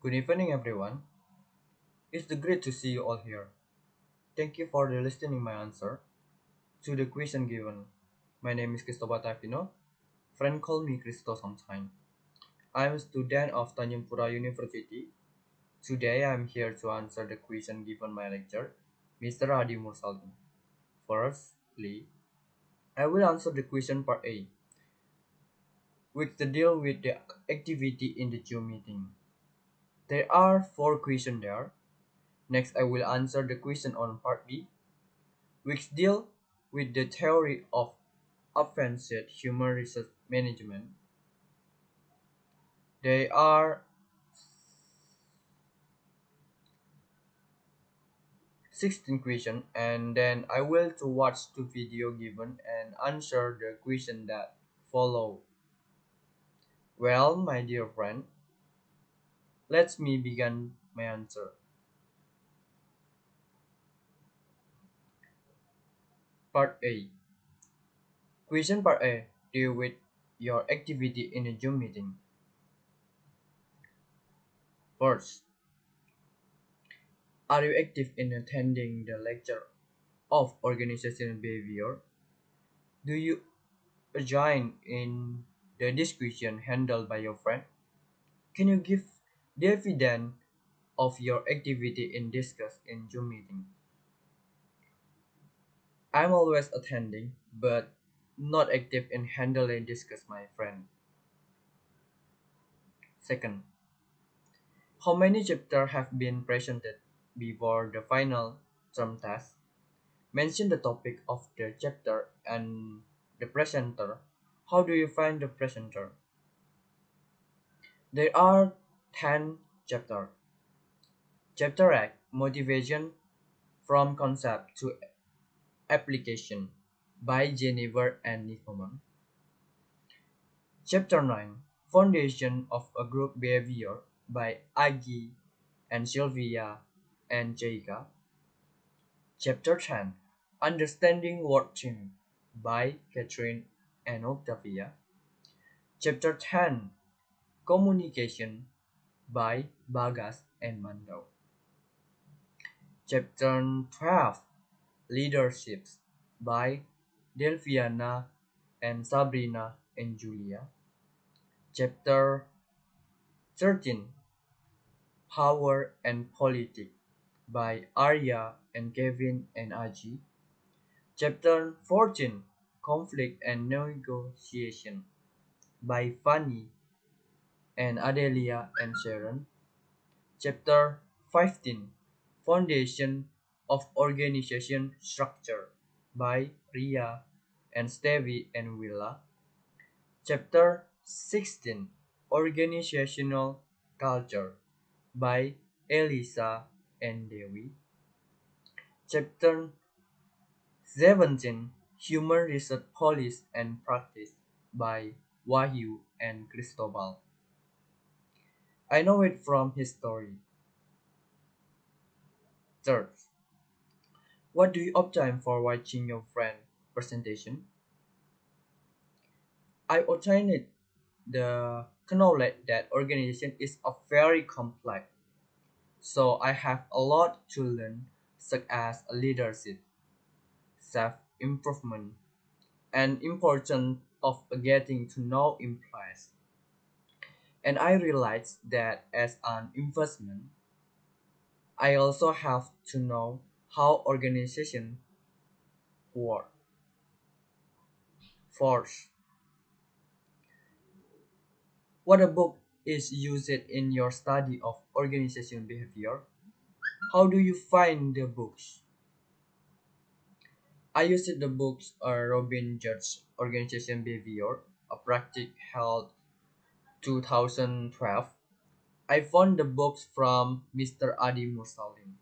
Good evening, everyone. It's great to see you all here. Thank you for listening my answer to the question given. My name is Cristobal Tavino. Friend call me Cristo sometime. I'm a student of Tanjung Pura University. Today I'm here to answer the question given my lecturer, Mr. Adi Mursalin. Firstly, I will answer the question part A, which deal with the activity in the Zoom meeting. There are four questions there. Next, I will answer the question on part B, which deal with the theory of advanced human resource management. They are 16 questions, and then I will to watch the video given and answer the question that follow. Well, my dear friend, let me begin my answer. Part A. Question part A deal with your activity in a Zoom meeting. First, are you active in attending the lecture of organizational behavior? Do you join in the discussion handled by your friend? Can you give the evidence of your activity in discuss in Zoom meeting? I'm always attending, but not active in handling discuss my friend. Second, how many chapters have been presented before the final term test? Mention the topic of the chapter and the presenter. How do you find the presenter? There are 10 chapters. Chapter 8, Motivation from Concept to Application by Jennifer and Nicoman. Chapter 9, Foundation of a Group Behavior by Agi and Sylvia and Jaika. Chapter 10, Understanding Word Team by Catherine and Octavia. Chapter 10, Communication by Bagas and Mando. Chapter 12, Leaderships by Delviana and Sabrina and Julia. Chapter 13, Power and Politics by Arya and Kevin and Aji. Chapter 14, Conflict and Negotiation by Fanny and Adelia and Sharon. Chapter 15, Foundation of Organization Structure by Ria and Stevie and Willa. Chapter 16, Organizational Culture by Elisa and Dewi. Chapter 17, Human Research Policy and Practice by Wahyu and Cristobal. I know it from his story. Third, what do you obtain for watching your friend presentation? I obtained the knowledge that organization is a very complex, so I have a lot to learn, such as leadership, self-improvement, and importance of getting to know employees. And I realized that as an investment, I also have to know how organizations work. Fourth, what a book is used in your study of organizational behavior? How do you find the books? I used the books Robin Judge Organization Behavior, a practice held 2012. I found the books from Mr. Adi Mursalim.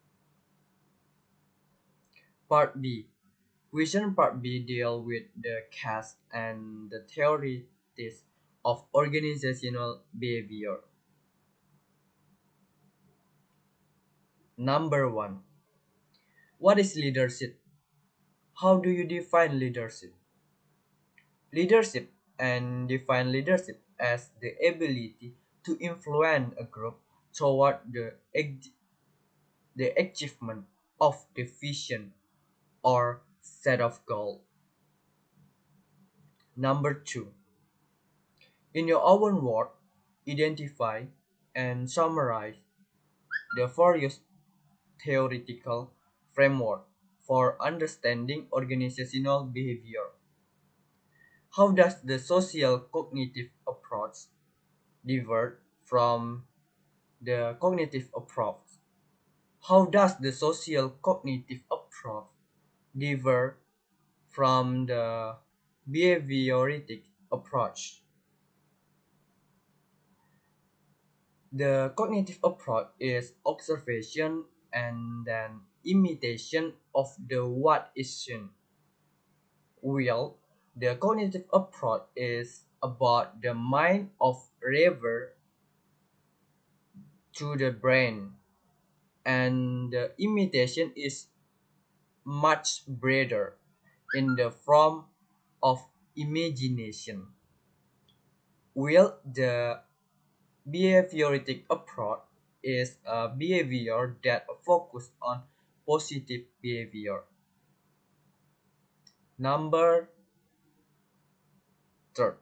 Part B. Question Part B deal with the cast and the theories of organizational behavior. Number 1. What is leadership? How do you define leadership? Leadership and define leadership as the ability to influence a group toward the achievement of the vision or set of goals. Number two, in your own word, identify and summarize the various theoretical framework for understanding organizational behavior. How does the social cognitive approach differ from the cognitive approach? How does the social cognitive approach differ from the behavioristic approach? The cognitive approach is observation and then imitation of the what is seen. While the cognitive approach is about the mind of refer to the brain, and the imitation is much broader in the form of imagination. While the behavioristic approach is a behavior that focuses on positive behavior. Number third,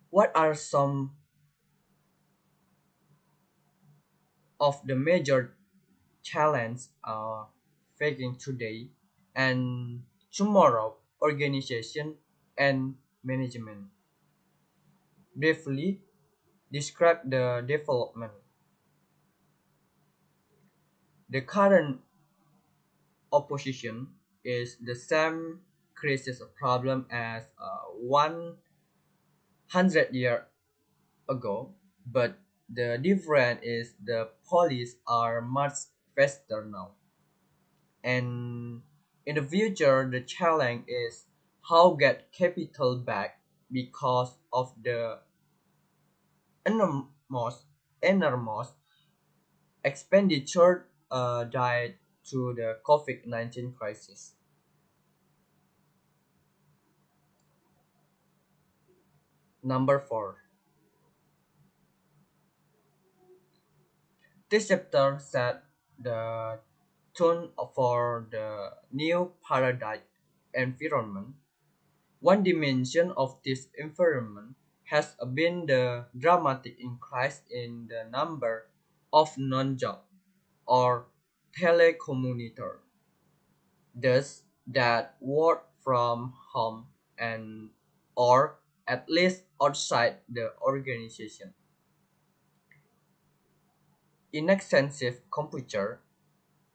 what are some of the major challenges facing today and tomorrow organization and management? Briefly describe the development. The current opposition is the same crisis problem as 100 years ago, but the difference is the police are much faster now. And in the future, the challenge is how get capital back because of the enormous expenditure died to the COVID-19 crisis. Number four, this chapter set the tone for the new paradigm environment. One dimension of this environment has been the dramatic increase in the number of non-job or telecommuter, thus that work from home and or at least outside the organization. In extensive computer,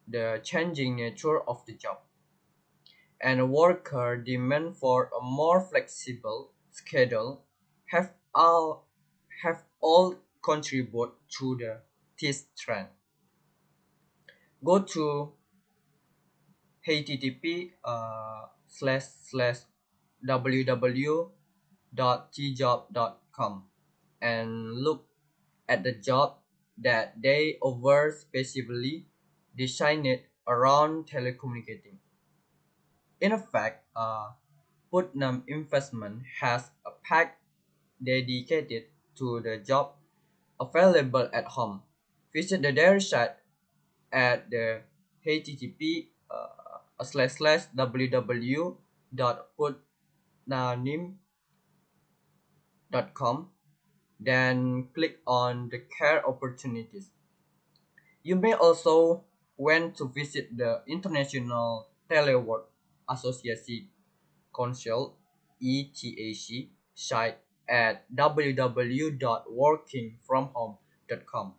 the changing nature of the job and worker demand for a more flexible schedule have all contribute to this trend. Go to http slash slash www.tjob.com and look at the job that they over specifically designed around telecommunicating. In effect, Putnam Investment has a pack dedicated to the job available at home. Visit their site at the http slash slash www.putnanim.com, then click on the care opportunities. You may also want to visit the International Telework Association Council (ETAC) site at www.workingfromhome.com.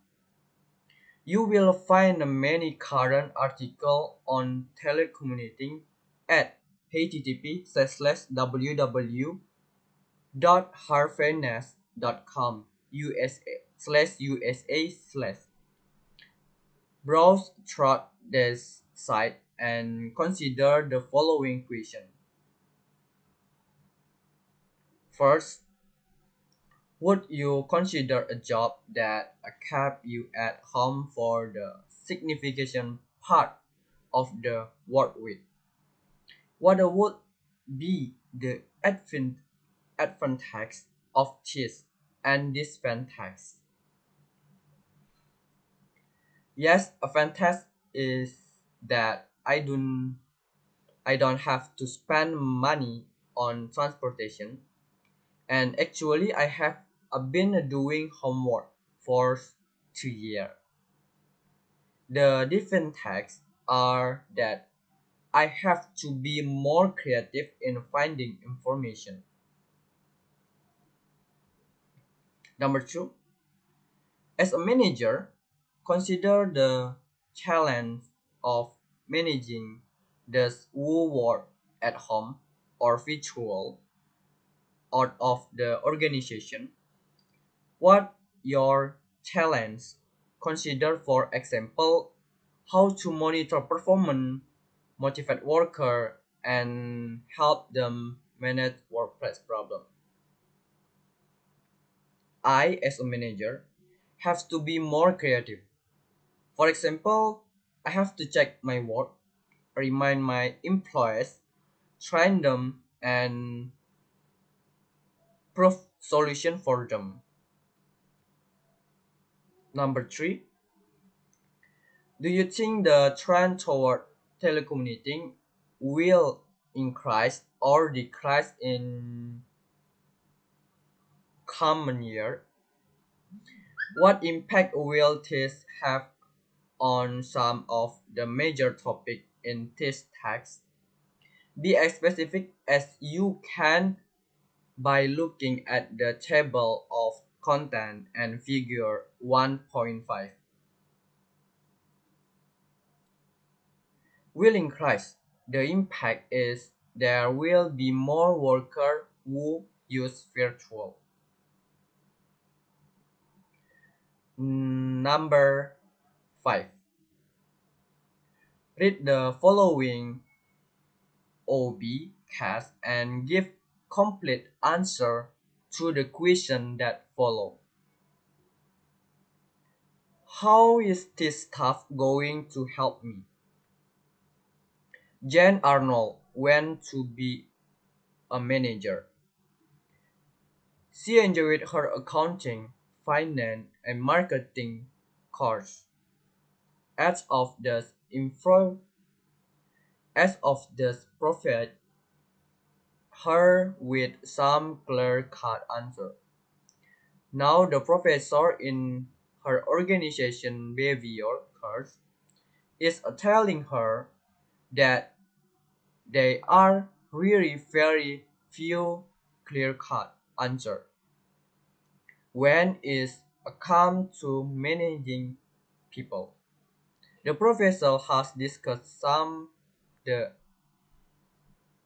You will find many current articles on telecommuting at http www.harveynas.com USA/. Browse through this site and consider the following question. First, would you consider a job that kept you at home for the significant part of the work week? What would be the advantages of this and disadvantages? Yes, a fantastic is that I don't have to spend money on transportation, and actually I have been doing homework for 2 years. The different tasks are that I have to be more creative in finding information. Number two, as a manager, consider the challenge of managing those who work at home or virtual out of the organization. What your challenge? Consider, for example, how to monitor performance, motivate worker, and help them manage workplace problem. I, as a manager, have to be more creative. For example, I have to check my work, remind my employees, train them, and prove solution for them. Number three, do you think the trend toward telecommuting will increase or decrease in coming year? What impact will this have on some of the major topics in this text? Be as specific as you can by looking at the table of content and figure 1.5. Will increase. The impact is there will be more workers who use virtual. Number 5. Read the following OB cast and give complete answer to the question that follow. How is this stuff going to help me? Jane Arnold went to be a manager. She enjoyed her accounting, finance, and marketing course. As of the prophet her with some clear-cut answer. Now the professor in her organization behavior course is telling her that there are really very few clear-cut answers when it comes to managing people. The professor has discussed some the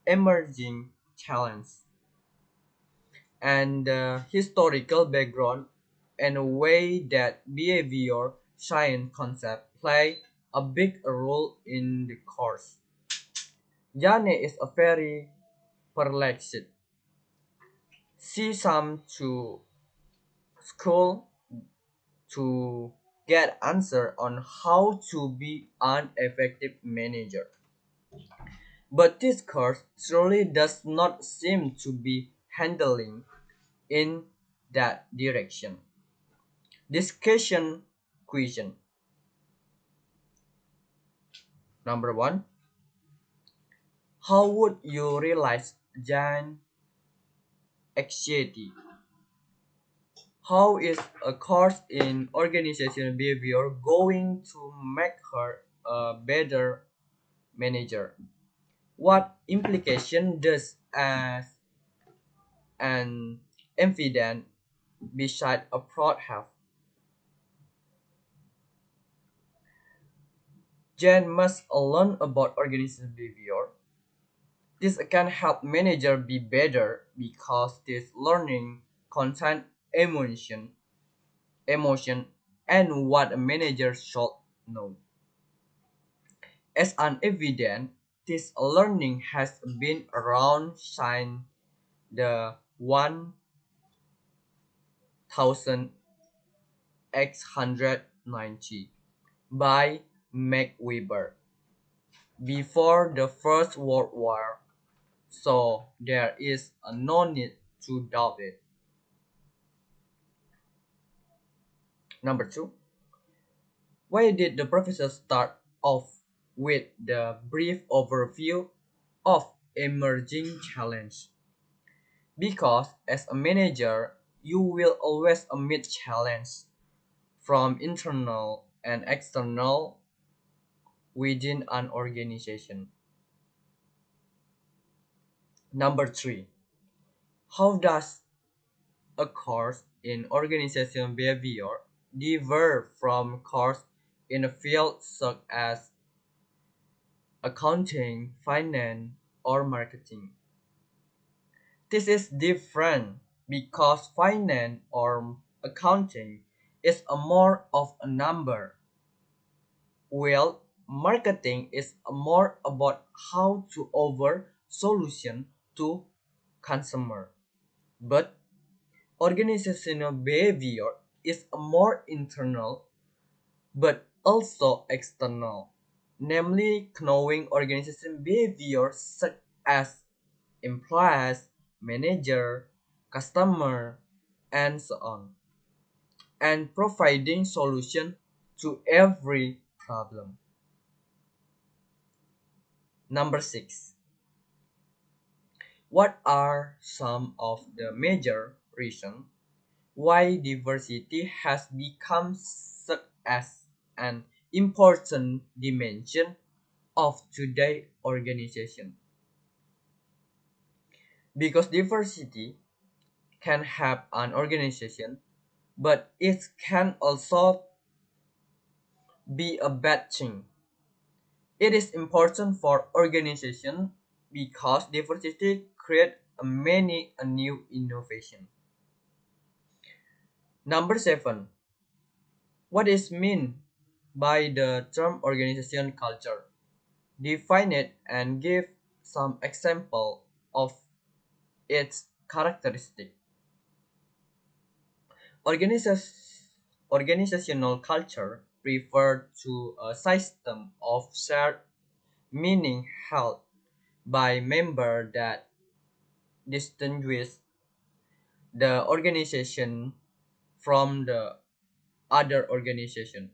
emerging challenges and the historical background and a way that behavior science concepts play a big role in the course. Jane is a very perplexed. She comes to school to get answer on how to be an effective manager. But this course surely does not seem to be handling in that direction. Discussion question. Number one, how would you realize Jan anxiety? How is a course in organizational behavior going to make her a better manager? What implication does as an evident beside approach have? Jan must learn about organizational behavior. This can help manager be better because this learning content emotion, and what a manager should know. As an evidence, this learning has been around since the 1890 by Max Weber before the First World War, so there is no need to doubt it. Number two, Why did the professor start off with the brief overview of emerging challenge? Because as a manager, you will always meet challenge from internal and external within an organization. Number three, how does a course in organizational behavior differ from course in a field such as accounting, finance, or marketing? This is different because finance or accounting is a more of a number, while marketing is more about how to offer solution to consumer. But organizational behavior is a more internal but also external, namely knowing organization behavior such as employees, manager, customer, and so on, and providing solution to every problem. Number six, what are some of the major reasons why diversity has become such as an important dimension of today's organization? Because diversity can help an organization, but it can also be a bad thing. It is important for organization because diversity creates many a new innovation. Number seven, what is meant by the term organization culture? Define it and give some example of its characteristic. Organizas- Organizational culture refer to a system of shared meaning held by members that distinguish the organization from the other organization.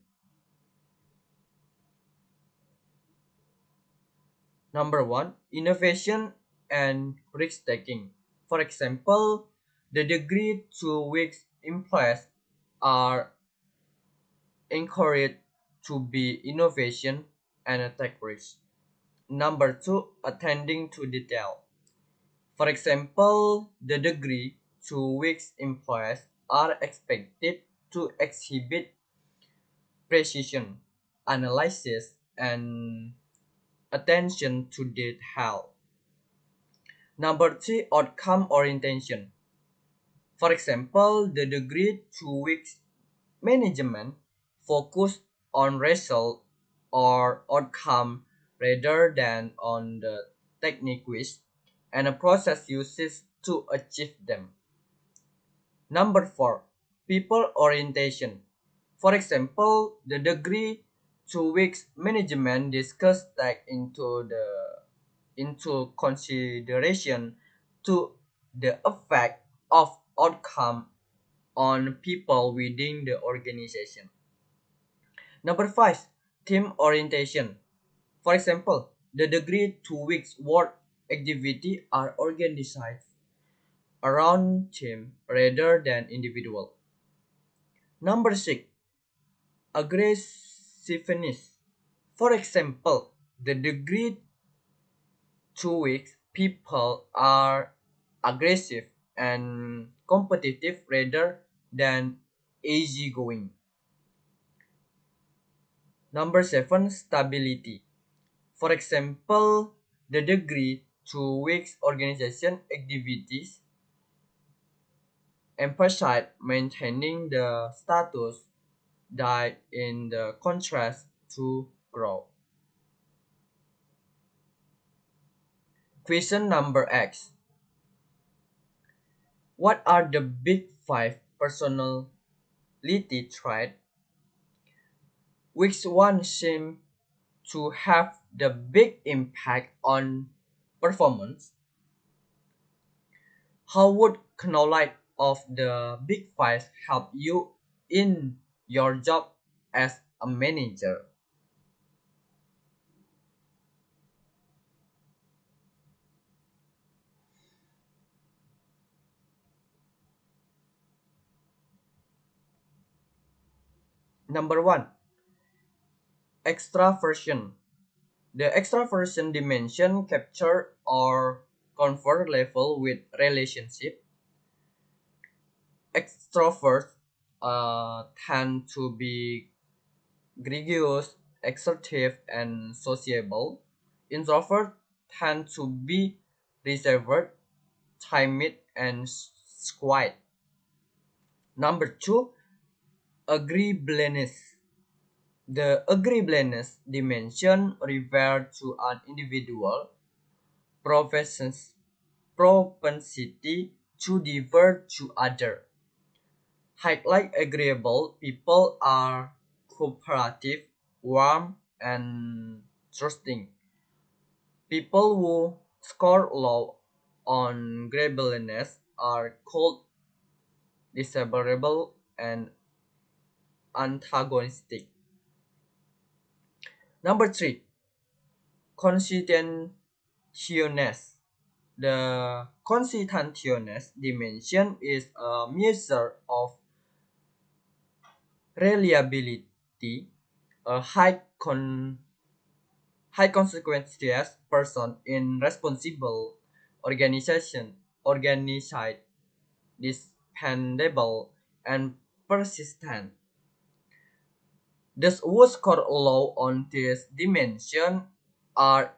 Number one, innovation and risk taking. For example, the degree to which employees are encouraged to be innovation and take risk. Number two, attending to detail. For example, the degree to which employees are expected to exhibit precision, analysis, and attention to detail. Number three, outcome orientation. For example, the degree to which management focus on result or outcome rather than on the techniques and a process uses to achieve them. Number four, people orientation. For example, the degree to which management discuss take into consideration to the effect of outcome on people within the organization. Number five, team orientation. For example, the degree to which work activity are organized around team rather than individual. Number six, aggressiveness. For example, the degree to which people are aggressive and competitive rather than easygoing. Number seven, stability. For example, the degree to which organization activities emphasize maintaining the status that in the contrast to growth. Question number X. What are the big five personality traits? Which one seem to have the big impact on performance? How would knowledge of the big five help you in your job as a manager. Number one, extraversion. The extraversion dimension capture or comfort level with relationship. Extroverts tend to be gregarious, assertive, and sociable. Introverts tend to be reserved, timid, and quiet. Number two, agreeableness. The agreeableness dimension refers to an individual profession's propensity to defer to others. Highly agreeable people are cooperative, warm, and trusting. People who score low on agreeableness are cold, disagreeable, and antagonistic. Number three, conscientiousness. The conscientiousness dimension is a measure of reliability. A high consequentious person in responsible organization, organized, dependable, and persistent. Those who score low on this dimension are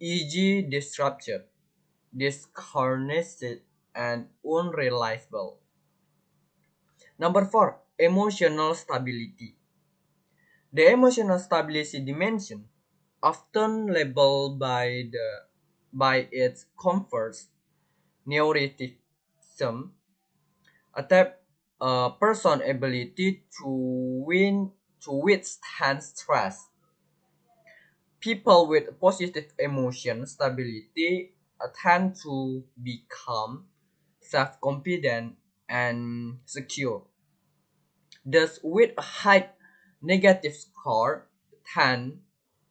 easy disrupted, disconnected, and unreliable. Number four, emotional stability. The emotional stability dimension, often labeled by its comforts, neuroticism, adapt a person's ability to withstand stress. People with positive emotion stability tend to be calm, self-confident, and secure. Those with a high negative score tend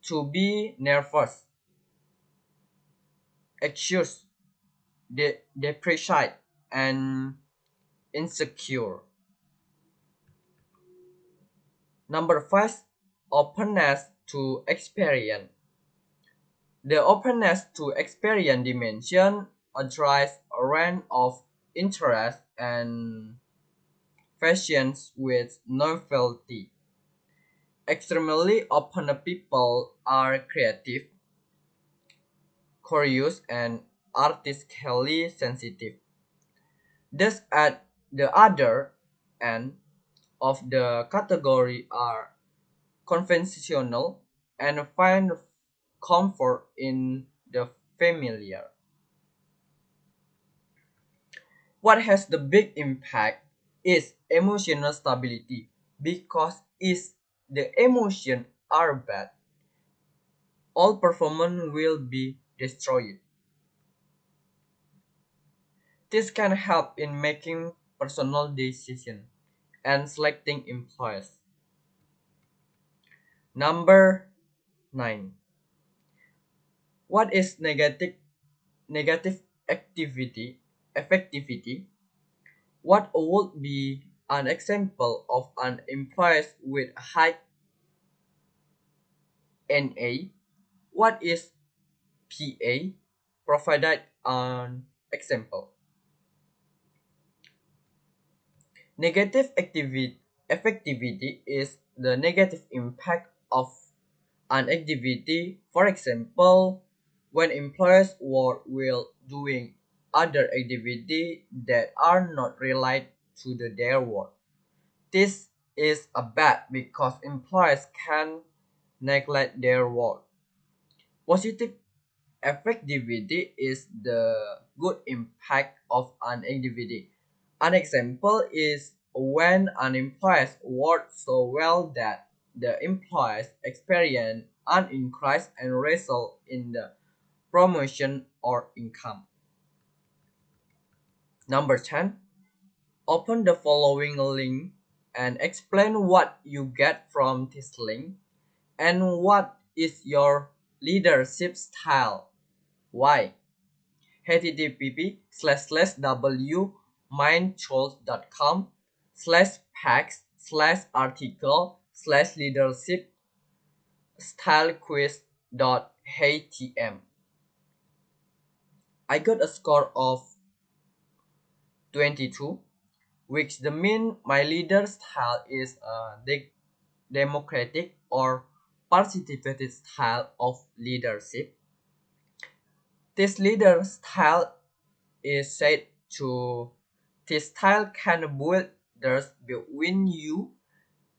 to be nervous, anxious, depressed, and insecure. Number five, openness to experience. The openness to experience dimension addresses a range of interests and fashions with novelty. Extremely open people are creative, curious, and artistically sensitive. Thus, at the other end of the category are conventional and find comfort in the familiar. What has the big impact is emotional stability because if the emotions are bad, all performance will be destroyed. This can help in making personal decisions and selecting employees. Number 9. What is negative activity effectivity? What would be an example of an employee with high NA? What is PA? Provided an example. Negative effectivity is the negative impact of an activity. For example, when employees work while doing other activities that are not related to their work. This is a bad because employees can neglect their work. Positive effectivity is the good impact of an activity. An example is when an employee works so well that the employees experience an increase and result in the promotion or income. Number 10. Open the following link and explain what you get from this link and what is your leadership style. Why? http://wmindshows.com/packs/article/leadership style quiz.htm. I got a score of 22, which the mean my leader style is a democratic or participative style of leadership. This leader style is said to this style can build trust between you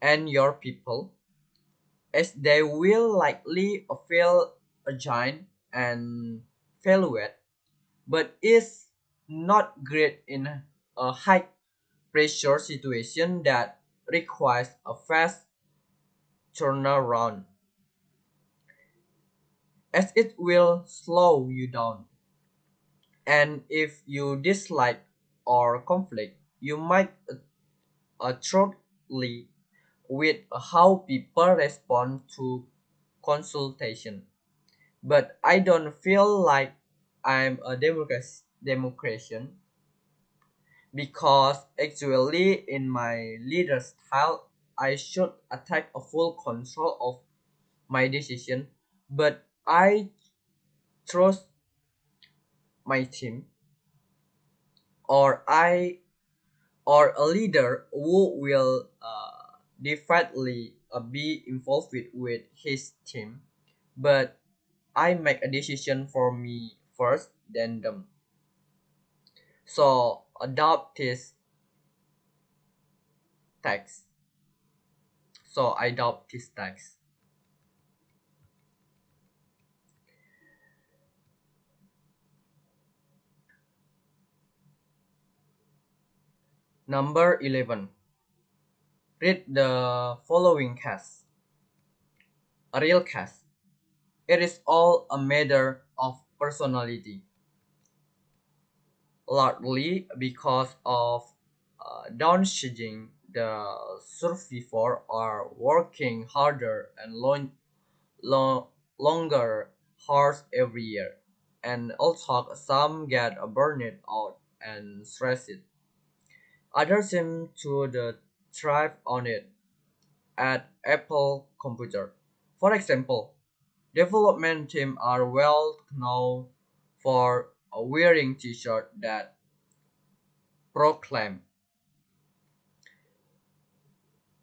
and your people, as they will likely feel agile and fluid, but is not great in a high pressure situation that requires a fast turnaround, as it will slow you down. And if you dislike or conflict, you might truly with how people respond to consultation. But I don't feel like I'm a democration because actually in my leader style I should attack a full control of my decision, but I trust my team, or I or a leader who will definitely be involved with his team, but I make a decision for me first, then them. So adopt this text. So I adopt this text. Number 11. Read the following case. A real case. It is all a matter of personality, largely because of downsizing. The survivor are working harder and longer hours every year, and also some get burned out and stressed. Others seem to thrive on it at Apple Computer. For example, development teams are well known for wearing t-shirts that proclaim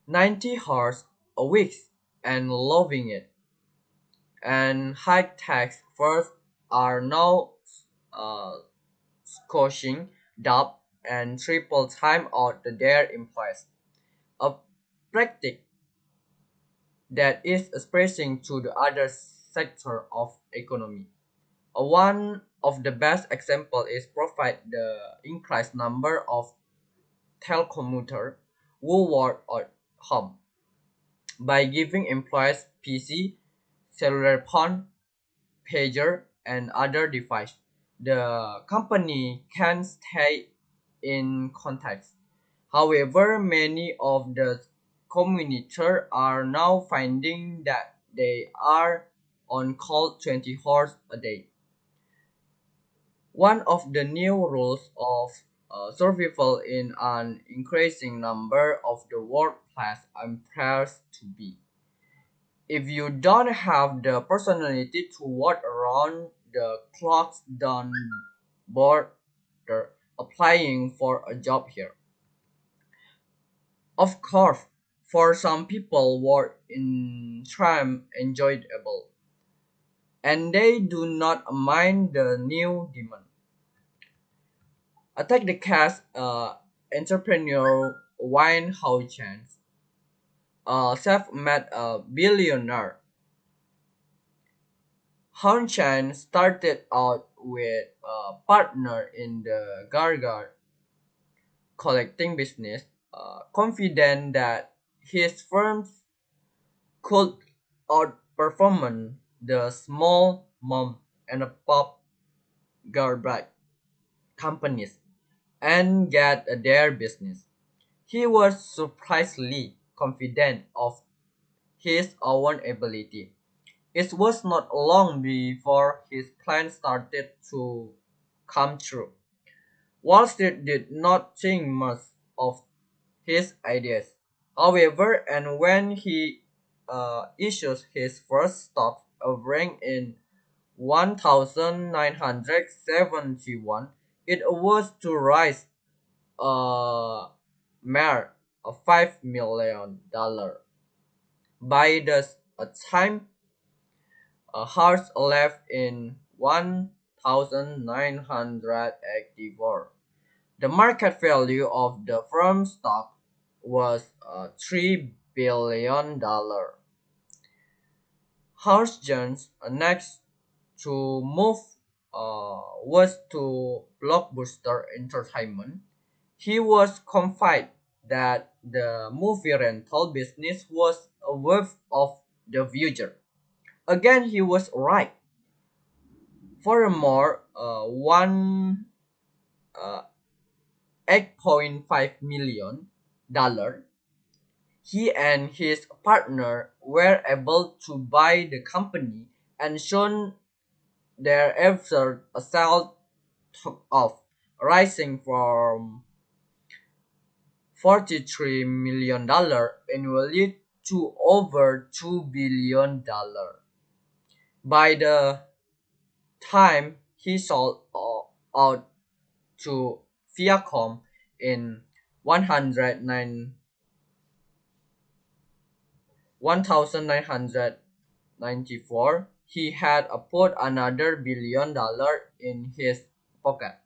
90 hours a week and loving it. And high-tech firms are now uh, squashing double and triple time out their employees, a practice that is spreading to the other sector of economy. One of the best examples is provide the increased number of telecommuters who work at home by giving employees PC, cellular phone, pager, and other devices. The company can stay in contact. However, many of the commuters are now finding that they are on call 20 hours a day. One of the new rules of survival in an increasing number of the workplace appears to be: if you don't have the personality to work around the clock, don't bother applying for a job here. Of course, for some people, work in tram enjoyable, and they do not mind the new demand. Take the case entrepreneur Wayne Houchens, a self-made billionaire. Houchens started out with a partner in the Gargar collecting business, confident that his firm could outperform the small mom and pop garbage companies and get their business. He was surprisingly confident of his own ability. It was not long before his plan started to come true. Wall Street did not think much of his ideas. However, and when he issued his first stock offering in 1971, it was to raise a mere $5 million. By the time Hearts left in 1984, the market value of the firm's stock was $3 billion. Hodgson's next to move was to Blockbuster Entertainment. He was confident that the movie rental business was a wave of the future. Again, he was right. Furthermore, one $8.5 million, he and his partner were able to buy the company and soon thereafter a sale took off, rising from $43 million annually to over $2 billion. By the time he sold out to Viacom in 109 1994, he had put another $1 billion in his pocket.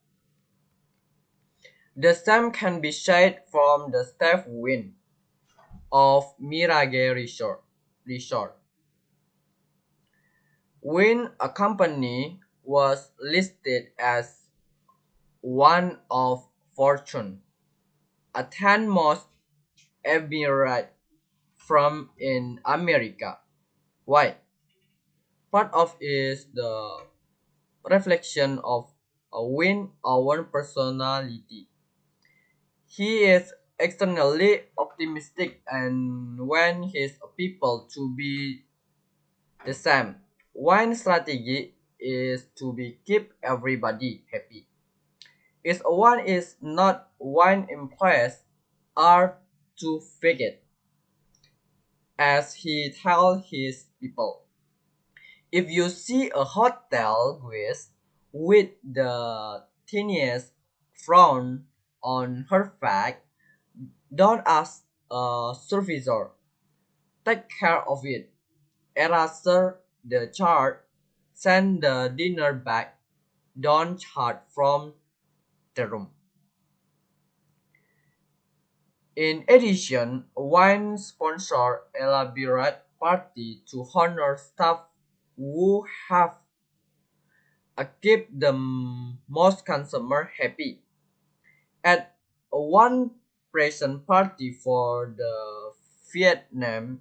The same can be said from the Steve Wynn of Mirage Resort. Wynn a company was listed as one of Fortune, a 10 most admired firm in America. Why? Part of is the reflection of Wynn our personality. He is externally optimistic and wants his people to be the same. One strategy is to be keep everybody happy. If one is not one employees are to fake it, as he tells his people. If you see a hotel guest with the tiniest frown on her face, don't ask a supervisor. Take care of it. Erase the chart. Send the dinner back. Don't chart from the room. In addition, wine sponsor elaborate party to honor staff who have keep the most consumer happy. At one present party for the Vietnam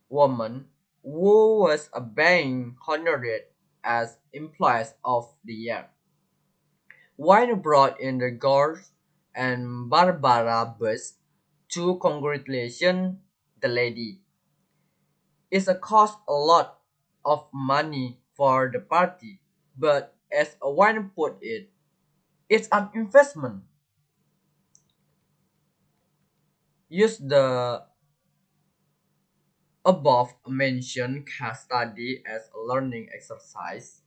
woman who was being honored as Employees of the Year. Wine brought in the girls and Barbara Bush to congratulate the lady. It cost a lot of money for the party, but as Wine put it, it's an investment. Use the above mentioned case study as a learning exercise,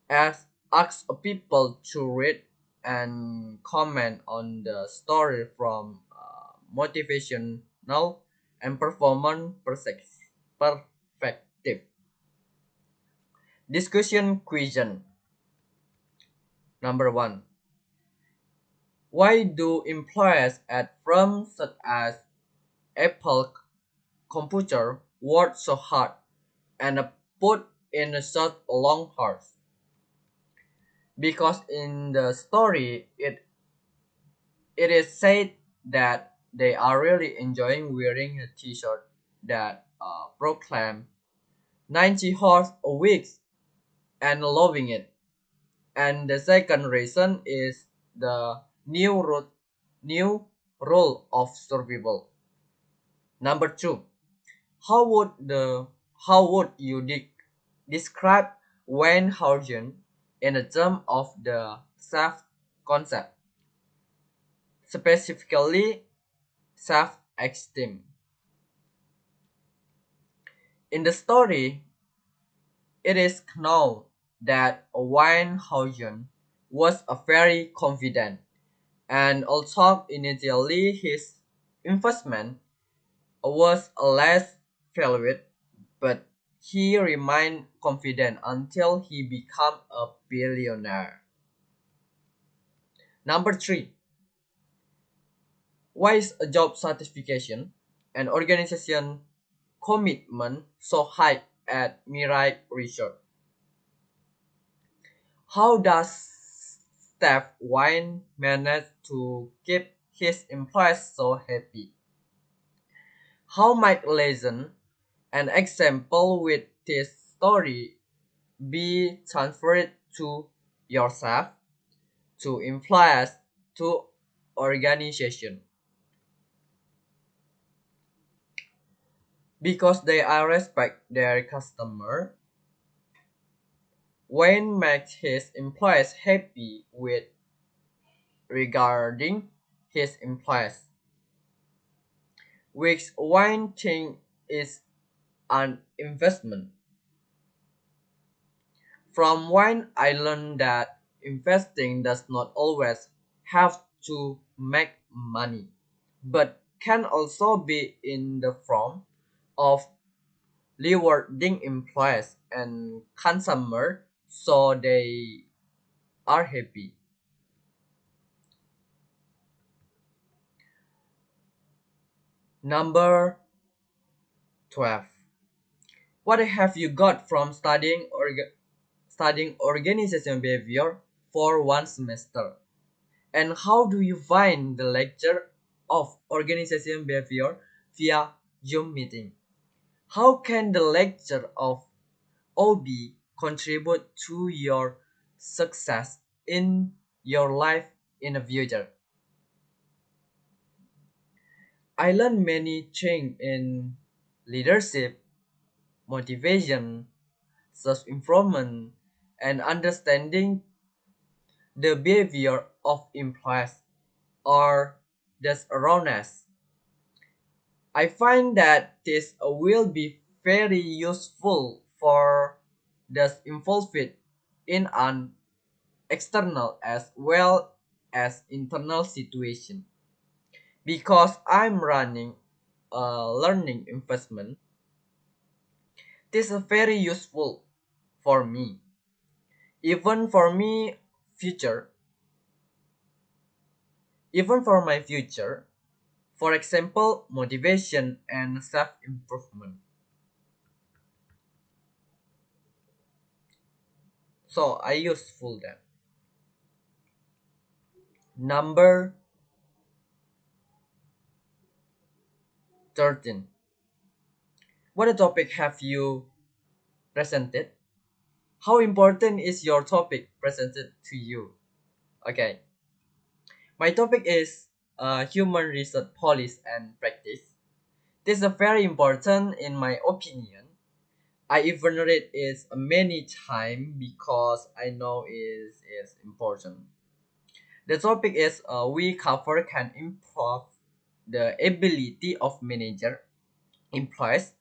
as ask people to read and comment on the story from motivational and performance perspective. Discussion question number one. Why do employees at firms such as Apple Computer work so hard and put in such long hours? Because in the story it is said that they are really enjoying wearing a t-shirt that proclaim 90 hours a week and loving it. And the second reason is the new role of survival. Number two, how would the how would you describe Wayne Horgen in the term of the self concept, specifically self-esteem? In the story, it is known that Wayne Horgen was a very confident, and although initially his investment was less valued, but he remained confident until he became a billionaire. Number three, why is a job certification and organization commitment so high at Mirai Research? How does Steve Wine manage to keep his employees so happy? How might lesson an example with this story be transferred to yourself, to employers, to organization? Because they are respect their customer, Wayne makes his employees happy with regarding his employees, which Wayne thinks is an investment. From Wayne, I learned that investing does not always have to make money, but can also be in the form of rewarding employees and consumers so they are happy. Number 12. What have you got from studying organization behavior for one semester? And how do you find the lecture of organization behavior via Zoom meeting? How can the lecture of OB contribute to your success in your life in the future? I learned many things in leadership, motivation, self-improvement, and understanding the behavior of employees or those around us. I find that this will be very useful for those involved in an external as well as internal situation. Because I'm running a learning investment, this is very useful for me. Even for me future, even for my future, for example, motivation and self-improvement. So I useful that. Number 13. What a topic have you presented? How important is your topic presented to you? Okay, my topic is human research policy and practice. This is very important in my opinion. I even read it many times because I know it is important. The topic is we cover can improve the ability of manager, employees,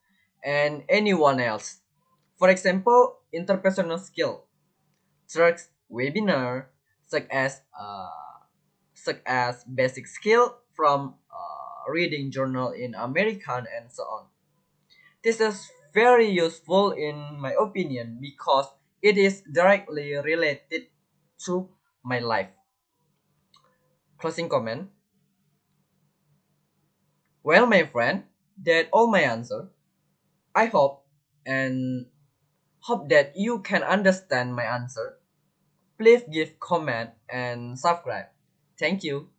and anyone else. For example, interpersonal skill, tracks webinar such as basic skill from reading journal in American and so on. This is very useful in my opinion because it is directly related to my life. Closing comment. Well, my friend, that all my answer. I and hope that you can understand my answer. Please give comment and subscribe. Thank you.